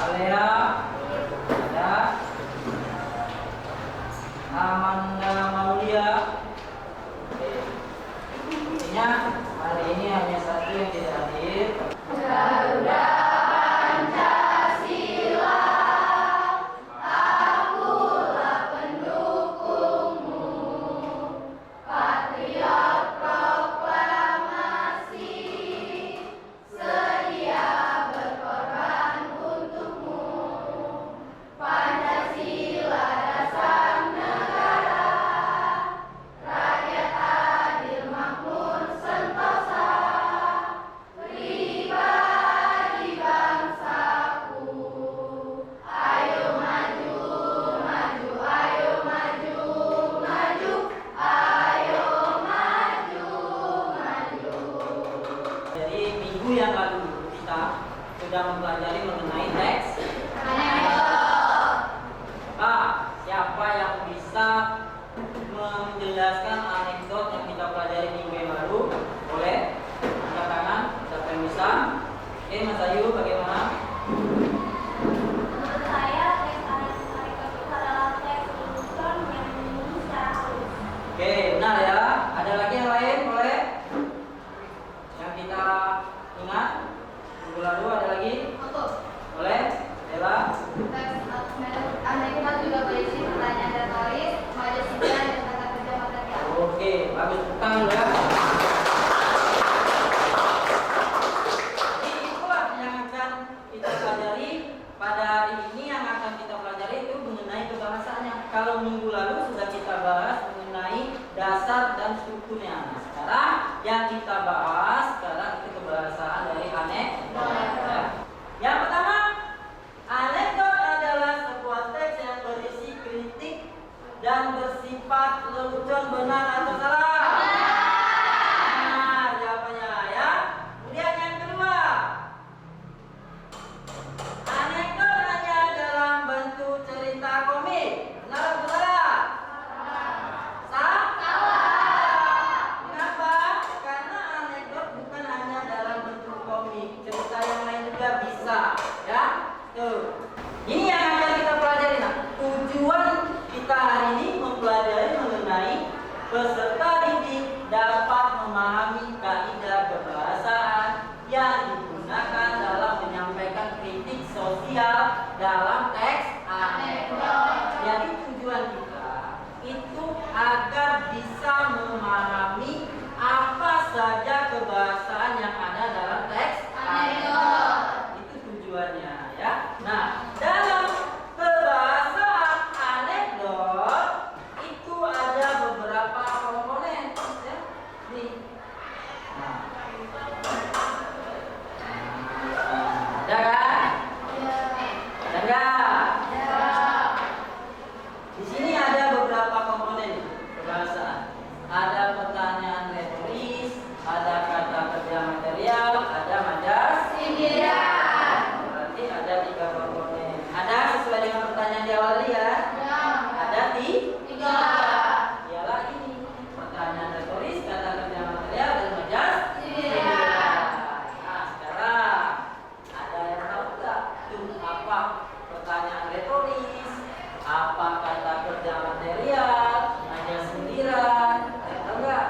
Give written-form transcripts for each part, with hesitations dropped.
Alea ada. Amanda Maulia. Intinya hari ini hanya satu yang tidak hadir. Garuda Pancasila, akulah pendukungmu, patriot proklamasi, sedia berkorban untukmu. Pancasila dasar negara, rakyat adil makmur sentosa, pribadi bangsaku. Ayo maju, maju, ayo maju, maju, ayo maju, maju. Jadi minggu yang lalu kita sudah mempelajari mengenai teks. Siapa yang bisa menjelaskan anekdot yang kita pelajari minggu yang lalu? Boleh angkat tangan, siapa yang bisa? Oke, Mas Ayu, bagaimana? Menurut saya, teks anekdot itu adalah teks lelucon yang dinyanyi secara halus. Oke, benar ya. Ada lagi yang lain? Boleh? Yang kita ingat minggu lalu ada lagi? Boleh? Ella? Teks anekdot juga berisi pertanyaan retoris, maju sindiran, dan kata kerja material. Oke, bagus. Tepuk tangan ya. Jadi itulah yang akan kita pelajari pada hari ini. Yang akan kita pelajari itu mengenai kebahasaannya. Kalau minggu lalu sudah kita bahas mengenai dasar dan strukturnya. Nah, sekarang yang kita bahas sekarang itu kebahasaan dari anekdot. Ya. Yang pertama, anekdot adalah sebuah teks yang berisi kritik dan bersifat lelucon, benar atau salah? Benar jawabannya ya. Kemudian yang kedua, anekdot hanya dalam bentuk cerita komik, benar atau salah? Kenapa? Karena anekdot bukan hanya dalam bentuk komik, cerita yang lain juga bisa, ya. Tuh. Ini yang akan kita pelajari. Nah, tujuan kita hari ini mempelajari mengenai peserta didik dapat memahami kaidah kebahasaan yang digunakan dalam menyampaikan kritik sosial dalam teks anekdot. Jadi tujuan kita itu agar bisa memahami apa saja kebahasaan yang ada dalam teks anekdot. Itu tujuannya ya. Nah, dalam kebahasaan anekdot itu ada beberapa komponen ya. Nih. Nah. Ada kan? Ada enggak? Di sini ada beberapa komponen kebahasaan. Ada pertanyaan retoris, ada kata kerja material, ada majas Sindiran. Berarti ada 3 komponen. Ada sesuai dengan pertanyaan di awal tadi ya? Ada 3. Ialah ini pertanyaan retoris, kata kerja material, dan majas sindiran. Nah, sekarang ada yang tahu nggak tuh apa pertanyaan retoris, apa kata kerja material, majas sindiran? Tahu nggak?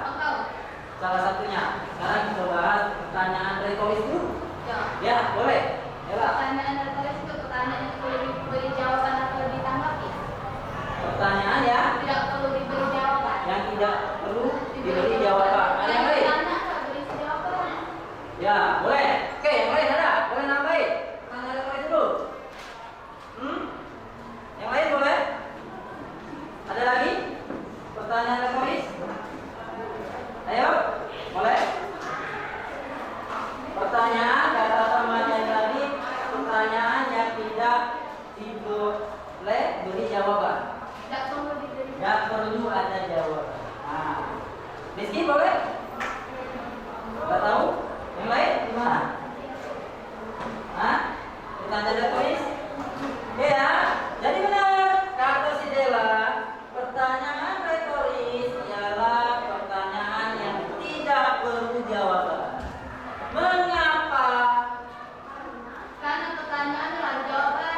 Salah satunya. Sekarang kita bahas pertanyaan retoris dulu. Ya, boleh. Ella. Pertanyaan retoris itu pertanyaan yang perlu diberi jawaban atau ditanggapi. Pertanyaan ya Tidak perlu diberi jawaban. yang tidak perlu diberi jawaban. Ada yang lain? Pertanyaan tak berisi jawaban. Ya, boleh. Oke, yang lain ada? Boleh nambahin? Pertanyaan yang lain dulu. Yang lain boleh? Ada lagi? Pertanyaan retoris? Ayo, boleh? Pertanyaan kata temannya tadi, pertanyaan yang tidak boleh beri jawaban. Tidak perlu diberi Tidak perlu ada jawaban. Nah, Rizky boleh? Nggak tahu? Yang lain gimana? Hah? Pertanyaan retoris? Oke ya. Jadi benar kata si Dela, pertanyaan retoris ialah pertanyaan yang tidak perlu jawaban. Mengapa? Karena pertanyaan adalah jawaban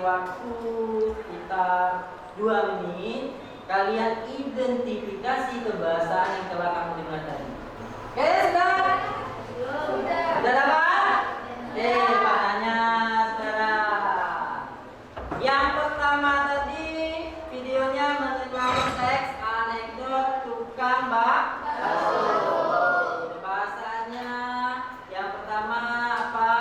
waktu sekitar 2 menit. Kalian identifikasi kebahasaan yang telah kamu dengar tadi. Oke, sudah? Sudah dapat? Oke, Pak tanya sekarang. Yang pertama tadi videonya mengenai teks anekdot tukang bakso. Bahasanya yang pertama apa?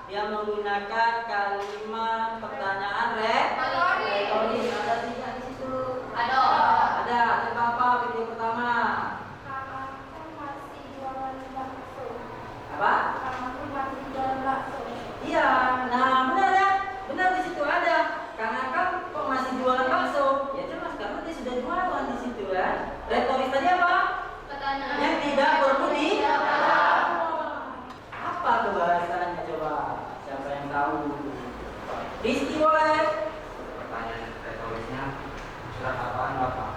Dia menggunakan kalimat pertanyaan retoris. Ada tidak di situ? Ada. Coba apa video pertama? Kakakku masih jualan bakso. Apa? Kakakku masih jualan bakso. Iya, nah benar ya, benar di situ ada. Karena kan kok masih jualan bakso? Ya jelas karena dia sudah jualan di situ ya. Retoris tadi apa? Yang tidak perlu dijawab. Apa kebahasannya coba? Siapa yang tahu? Rizky boleh. Pertanyaan retorisnya, surat apaan Bapak?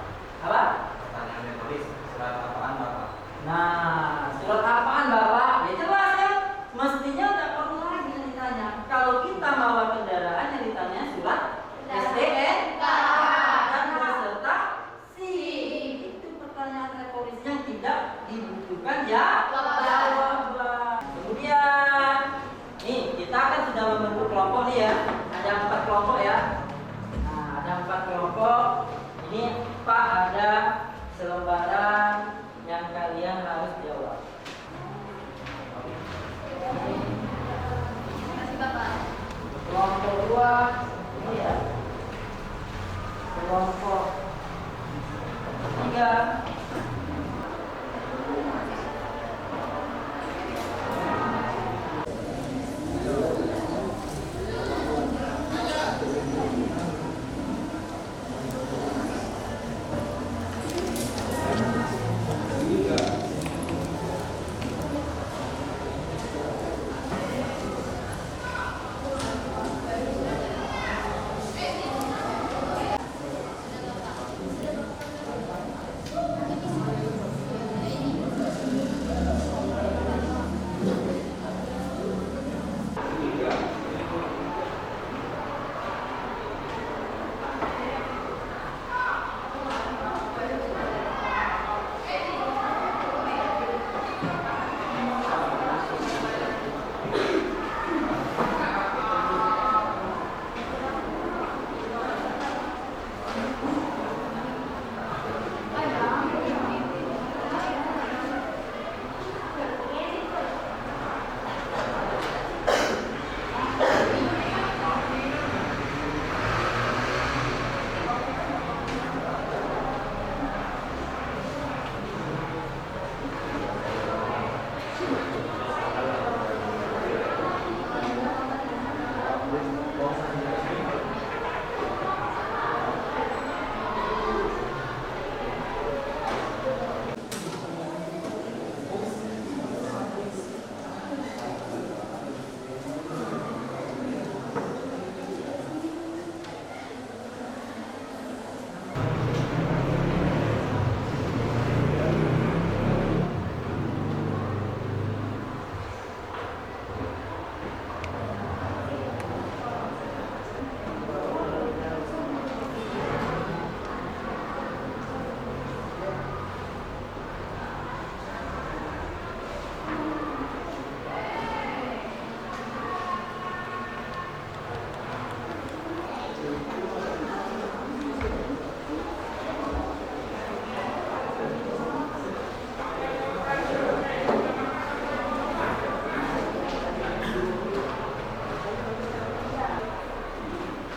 Apa? Pertanyaan retoris, surat apaan Bapak? Nah, surat apaan Bapak? Ya jelas ya. Mestinya tidak perlu lagi yang ditanya. Kalau kita bawa kendaraan yang ditanya surat STNK dan beserta SIM. Itu pertanyaan retoris yang tidak dibutuhkan jawaban. Kemudian, nih kita kan sudah membentuk kelompok nih ya. Ada 4 kelompok ya. Nah, ada 4 kelompok. Ini Pak ada selembaran yang kalian harus jawab. Kelompok 2 ini ya. Kelompok 3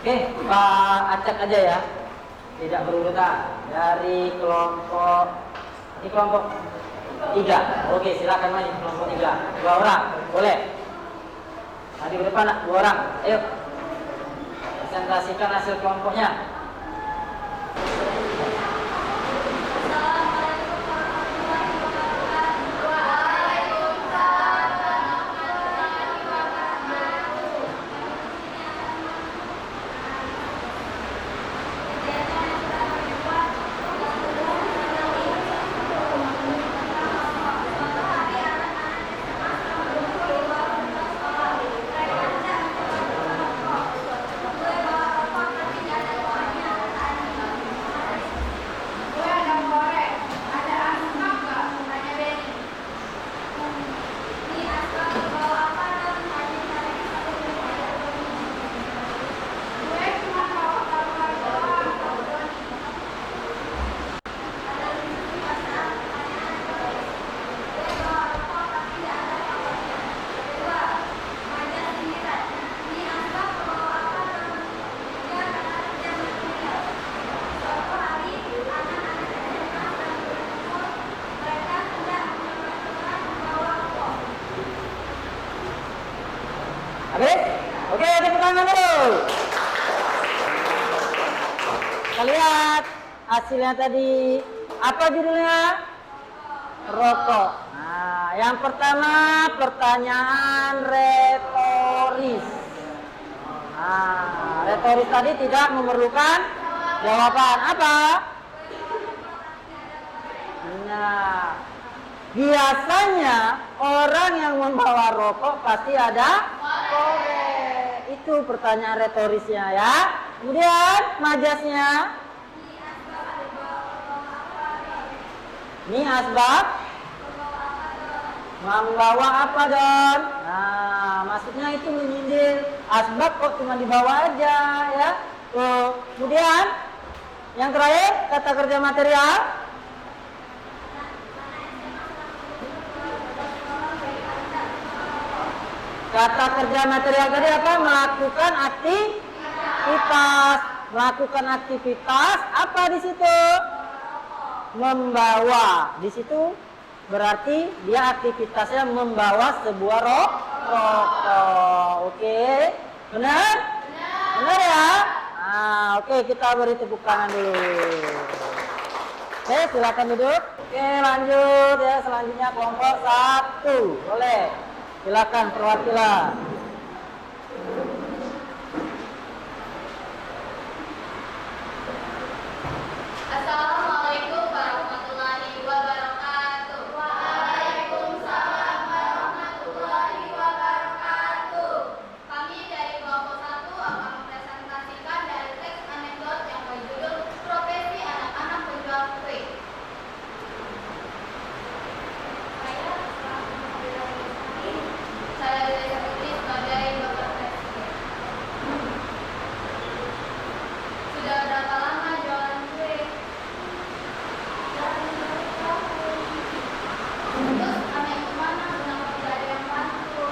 Oke, Pak acak aja ya. Tidak berurutan. Dari kelompok ini kelompok 3. Oke, silakan maju kelompok 3. 2 orang, boleh. Maju ke depan, 2 orang. Ayo. Presentasikan hasil kelompoknya. tangan dulu. Kita lihat hasilnya tadi. Apa judulnya? Rokok. Nah, yang pertama pertanyaan retoris. Nah, retoris tadi tidak memerlukan jawaban. Apa? Nah, biasanya orang yang membawa rokok pasti ada korek. Itu pertanyaan retorisnya ya. Kemudian majasnya. Ini asbab membawa apa Don? Nah, maksudnya itu menyindir. Asbab kok cuma dibawa aja ya. Tuh. Kemudian yang terakhir kata kerja material. Kata kerja material tadi apa? Melakukan aktivitas. Melakukan aktivitas apa di situ? Membawa. Di situ berarti dia aktivitasnya membawa sebuah rokok. Oke. Benar? Benar ya? Nah, oke, kita beri tepuk tangan dulu. Oke, silakan duduk. Oke, lanjut ya. Selanjutnya kelompok 1. Boleh. Silakan perwakilan. Assalamualaikum warahmatullahi wabarakatuh. Waalaikumsalam warahmatullahi wabarakatuh. Kami dari kelompok 1 akan mempresentasikan dari teks anekdot yang berjudul Profesi Anak-anak Penjual Kue. Saya Desa Putri sebagai Bapak Presiden. Sudah berapa lama jualan kue? Terus anak kemana? Kenapa tidak ada yang bantu?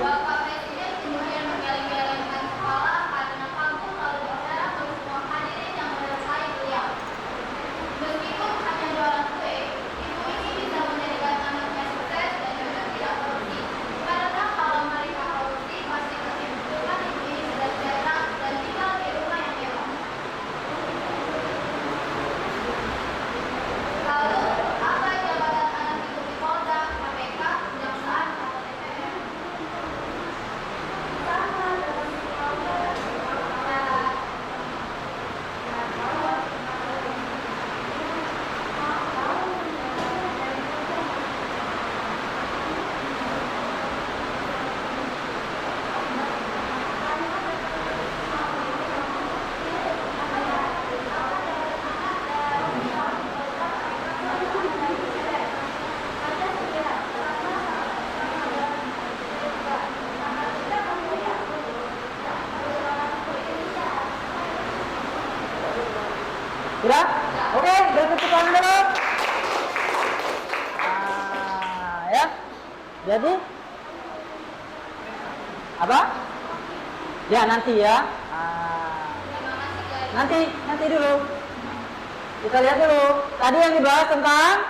Bapak Presiden kemudian menggeleng-gelengkan kepala karena kagum lalu bicara ke semua hadirin yang menyertai beliau. Meskipun hanya jualan kue, ibu ini bisa menjadikan anaknya sukses dan juga tidak korupsi. Karena kalau mereka korupsi, pasti kesibukan ibu ini sudah sejahtera dan tinggal di rumah yang mewah. Lalu, apa jabatan anak itu di Polda, KPK, Kejaksaan, atau DPR? Sudah? Oke, bertepuk tangan dulu. Nah, ya. Jadi apa? Ya nanti ya. Nanti dulu. Kita lihat dulu. Tadi yang dibahas tentang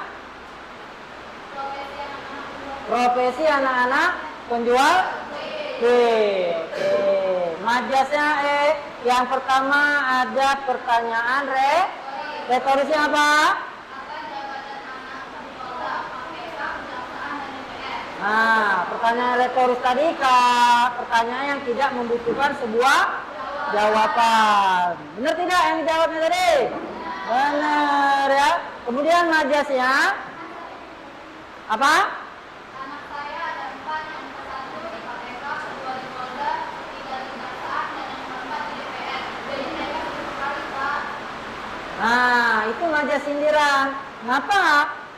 profesi anak-anak penjual kue. Oke. Majasnya yang pertama ada pertanyaan retorisnya apa? Nah, pertanyaan retoris tadi pertanyaan yang tidak membutuhkan sebuah jawaban. Benar tidak yang dijawabnya tadi? Benar ya. Kemudian majasnya apa? Anak saya ada 4, yang satu di KPK, kedua di Polda, 3 di Kejaksaan, dan yang keempat di DPR. Jadi mereka sibuk sekali, Pak. Nah, itu majas sindiran. Kenapa?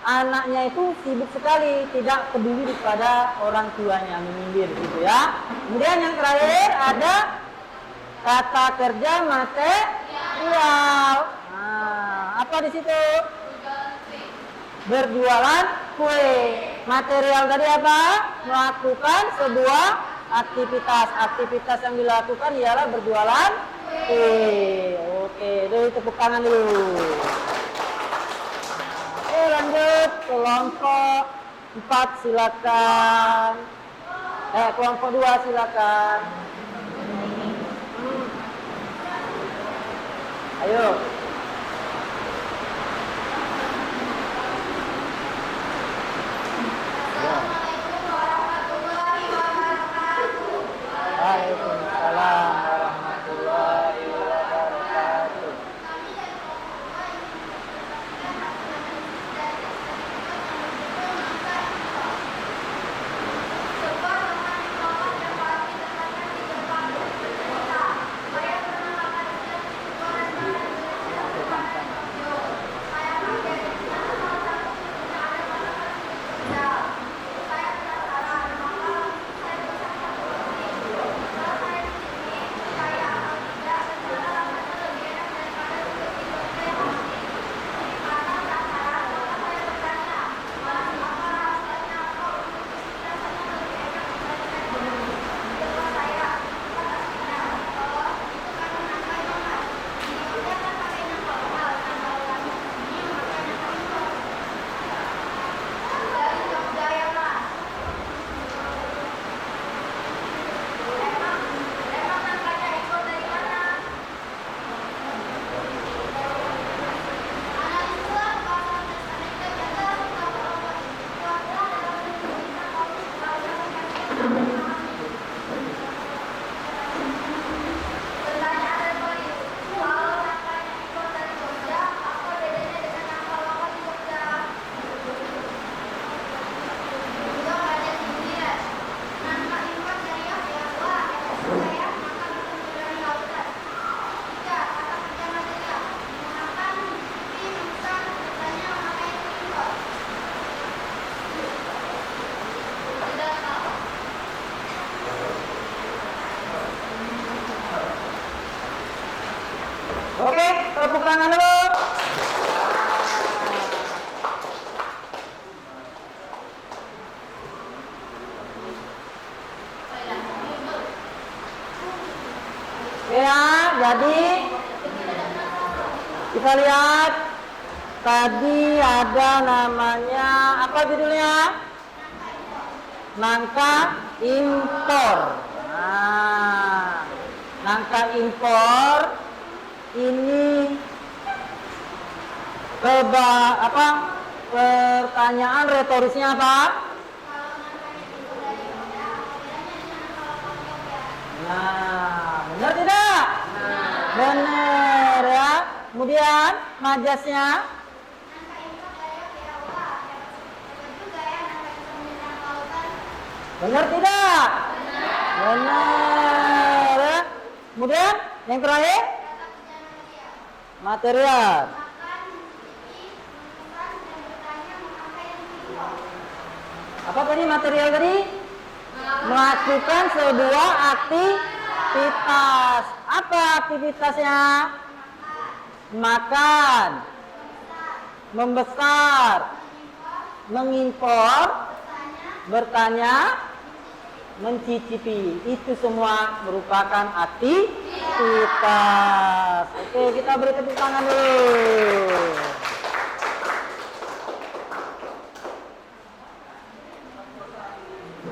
Anaknya itu sibuk sekali, tidak peduli kepada orang tuanya, menyindir gitu ya. Kemudian yang terakhir ada kata kerja material. Nah, apa di situ? Berjualan kue. Material tadi apa? Melakukan sebuah Aktivitas yang dilakukan ialah berjualan kue. Oke, dulu tepuk tangan dulu. Oke, lanjut kelompok 4 silakan. Kelompok 2 silakan. Ayo. Assalamualaikum warahmatullahi wabarakatuh. Waalaikumsalam warahmatullahi wabarakatuh. Kami dari kelompok 2 ingin mempresentasikan hasil dari eksperimen yang berjudul Nangka Impor. Sebuah teman impor yang pasti terletak di Jepang bercerita, saya pernah makan siang di sebuah restoran Indonesia bernama Tokyo. Saya kaget karena salah satu menunya ada masakan spesial. Saya penasaran, maka saya pesan satu roti. Setelah saya di sini, saya atau tidak, ternyata rasanya lebih enak daripada seperti roti yang asli. Karena penasaran, maka saya bertanya, apa rahasianya kok roti rasanya lebih enak dibandingkan dengan setelah saya aslinya. Oh, itu karena nangkanya mas. Di Jogja kan pakai nangka lokal, nangka lokal di sini pakai nangka impor. Dari Jogja ya mas. Emang nangkanya impor dari mana? Analislah pasar Indonesia jaga serta kelompok keluarga dalam menunjukkan opsi keluarga Pertanyaan retoris, kalau nangkanya impor dari Jogja, apa bedanya dengan nangka lokal di Jogja? Juga banyak kemudian, nangka impor dari Jawa, saya nangka berasal dari lautan. Tiga, kata kerja material, menggunakan bukti rumusan bertanya memakai impor. Tidak tahu. Oke, tepuk tangan dulu. Ya, jadi kita lihat tadi ada namanya apa judulnya? Nangka impor. Nah, nangka impor ini pertanyaan retorisnya apa? Kalau nangkanya impor dari Jogja, apa bedanya dengan nangka lokal di Jogja? Nah, benar tidak? Benar ya. Kemudian majasnya Nangka impor dari Jogja, hebat juga ya nangka impor dari nangka lautan. benar tidak? Benar ya. Kemudian yang terakhir Kata kerja material. material. Makan, mencicipi, memesan, dan bertanya memakai yang impor. Apa tadi material tadi? Melakukan sebuah aktivitas. Apa aktivitasnya? Makan, membesar, mengimpor, bertanya, mencicipi. Itu semua merupakan aktivitas. Oke, kita beri tepuk tangan dulu.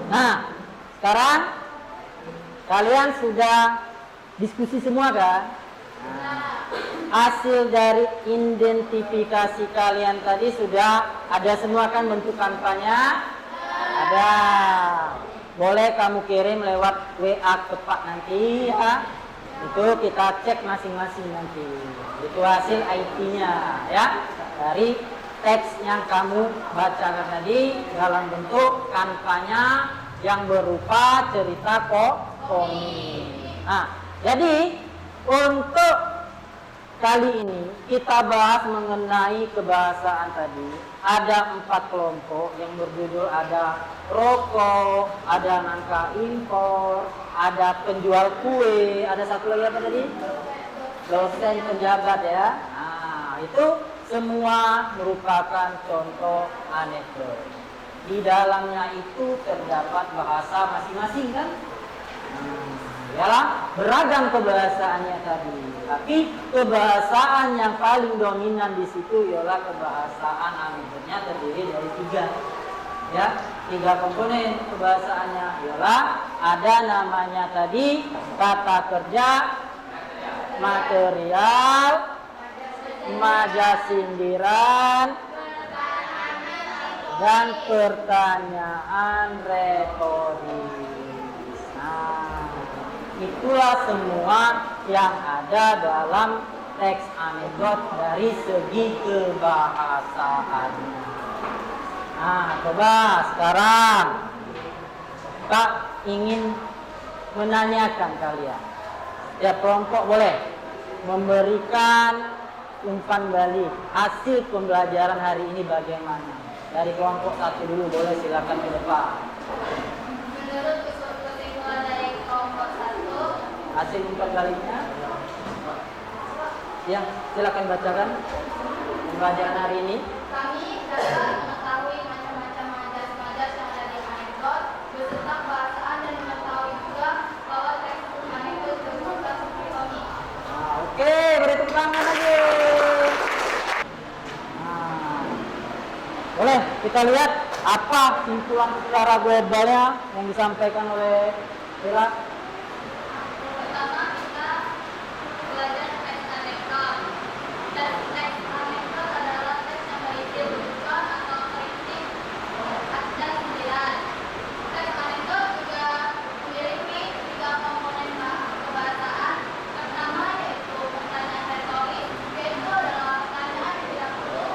Nah, sekarang kalian sudah diskusi semua kan? Hasil dari identifikasi kalian tadi sudah ada semua kan bentuk kampanye? Ada. Boleh kamu kirim lewat WA ke Pak nanti ya. Itu kita cek masing-masing nanti. Itu hasil IT-nya ya. Dari teks yang kamu bacakan tadi dalam bentuk kampanye yang berupa cerita komik. Nah, jadi untuk kali ini kita bahas mengenai kebahasaan tadi. Ada 4 kelompok yang berjudul ada rokok, ada nangka impor, ada penjual kue, ada satu lagi apa tadi? Dosen penjabat ya. Nah, itu semua merupakan contoh anekdot. Di dalamnya itu terdapat bahasa masing-masing kan? Ya, beragam kebahasaannya tadi. Tapi kebahasaan yang paling dominan di situ ialah kebahasaan Amigotnya terdiri dari 3. Ya, 3 komponen kebahasaannya ialah ada namanya tadi kata kerja, material, majas sindiran, dan pertanyaan retoris. Nah, itulah semua yang ada dalam teks anekdot dari segi kebahasaannya. Nah, coba sekarang Kak ingin menanyakan kalian. Ya, kelompok boleh memberikan umpan balik hasil pembelajaran hari ini bagaimana. Dari kelompok 1 dulu boleh, silakan ke depan. Menurut kesimpulan dari kelompok 1, Hasil umpan baliknya. Ya, silakan bacakan pembelajaran hari ini. kami dapat mengetahui macam-macam majas-majas yang ada di anekdot beserta kebahasaan dan mengetahui juga bahwa teks anekdot bermuatan seperti komik. Nah, oke, beri tepuk tangan lagi. Nah, boleh kita lihat apa simpulan secara globalnya yang disampaikan oleh Bella. Pertama, kita belajar teks anekdot. Teks anekdot adalah teks yang berisi rujukan atau kritik dan sindiran. Teks anekdot juga memiliki 3 komponen kebahasaan. Pertama yaitu pertanyaan retoris, yaitu adalah pertanyaan yang tidak perlu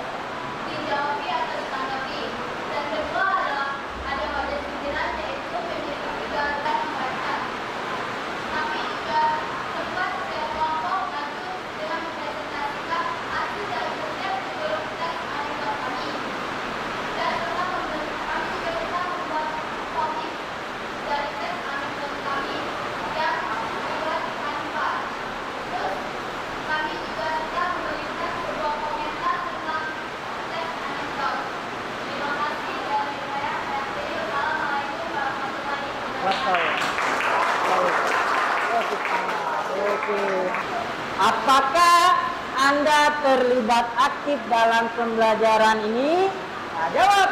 dijawab atau ditanggapi. Dan kedua adalah ada majas sindiran, yaitu memiliki 3 teks membaca. Kami juga sempat setiap kelompok maju dengan mempresentasikan hasil dari setiap sebelum teks anekdot kami. Dan kami juga bisa membuat komik dari teks anekdot kami yang dibuat kanvas. Terus kami juga bisa memberikan sebuah komentar tentang teks anekdot. Terima kasih dari saya. Assalamualaikum warahmatullahi wabarakatuh. Oke. Apakah Anda terlibat aktif dalam pembelajaran ini? Nah, jawab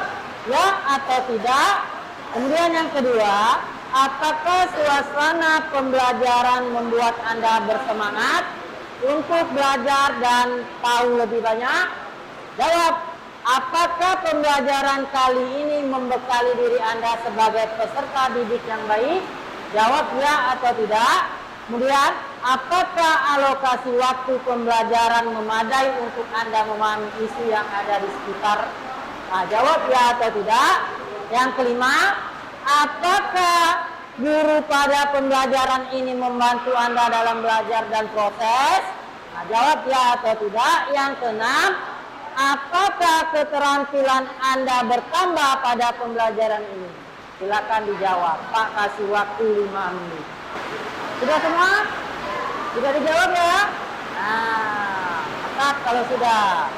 ya atau tidak. Kemudian yang kedua, apakah suasana pembelajaran membuat Anda bersemangat untuk belajar dan tahu lebih banyak? Jawab, apakah pembelajaran kali ini membekali diri Anda sebagai peserta didik yang baik? Jawab ya atau tidak. Kemudian, apakah alokasi waktu pembelajaran memadai untuk Anda memahami isu yang ada di sekitar? Nah, jawab ya atau tidak. Yang kelima, apakah guru pada pembelajaran ini membantu Anda dalam belajar dan proses? Nah, jawab ya atau tidak. Yang keenam, apakah keterampilan Anda bertambah pada pembelajaran ini? Silakan dijawab. Pak kasih waktu 5 menit. Sudah semua? Sudah dijawab ya? Nah, maka kalau sudah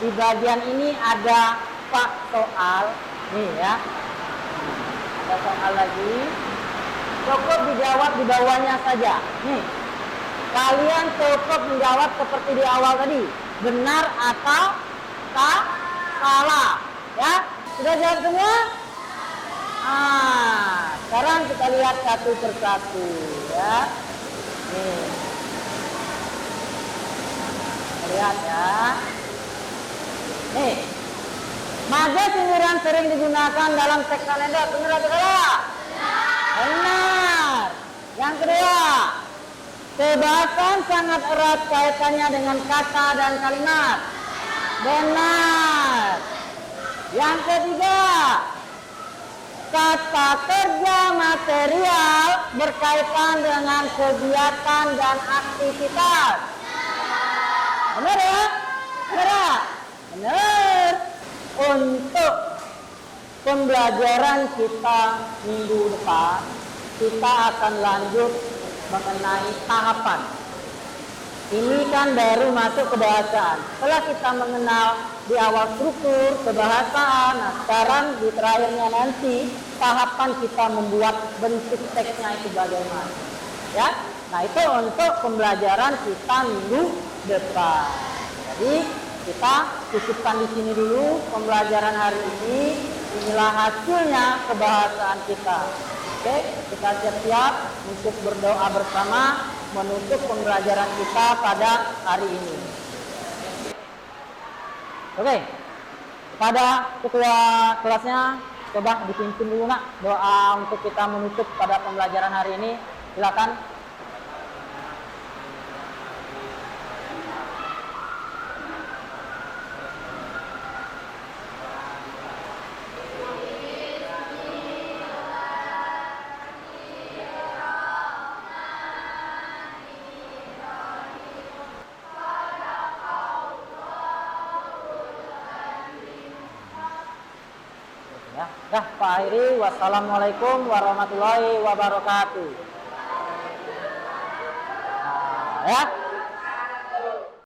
di bagian ini ada Pak soal. Nih ya. Ada soal lagi. Cukup dijawab di bawahnya saja. Nih. Kalian cukup menjawab seperti di awal tadi. Benar atau salah. Ya? Sudah jawab semua? Sekarang kita lihat satu persatu ya. Nih. Lihat ya. Nih. Majas sindiran sering digunakan dalam teks anekdot. Benar atau salah? Benar. Yang kedua, kebahasan sangat erat kaitannya dengan kata dan kalimat. Benar. Yang ketiga, kata kerja material berkaitan dengan kegiatan dan aktivitas. Benar ya? Benar. Benar. Untuk pembelajaran kita minggu depan, kita akan lanjut mengenai tahapan. Ini kan baru masuk ke bahasaan. Setelah kita mengenal di awal struktur kebahasaan. Nah, sekarang di terakhirnya nanti tahapan kita membuat bentuk teksnya itu bagaimana. Ya. Nah, itu untuk pembelajaran kita minggu depan. Jadi kita cukupkan di sini dulu pembelajaran hari ini. Inilah hasilnya kebahasaan kita. Oke, kita siap-siap untuk berdoa bersama menutup pembelajaran kita pada hari ini. Oke, pada ketua kelasnya coba dipimpin dulu nak doa untuk kita menutup pada pembelajaran hari ini. Silakan. Dah, Pak Airi, wassalamualaikum warahmatullahi wabarakatuh. Nah, ya.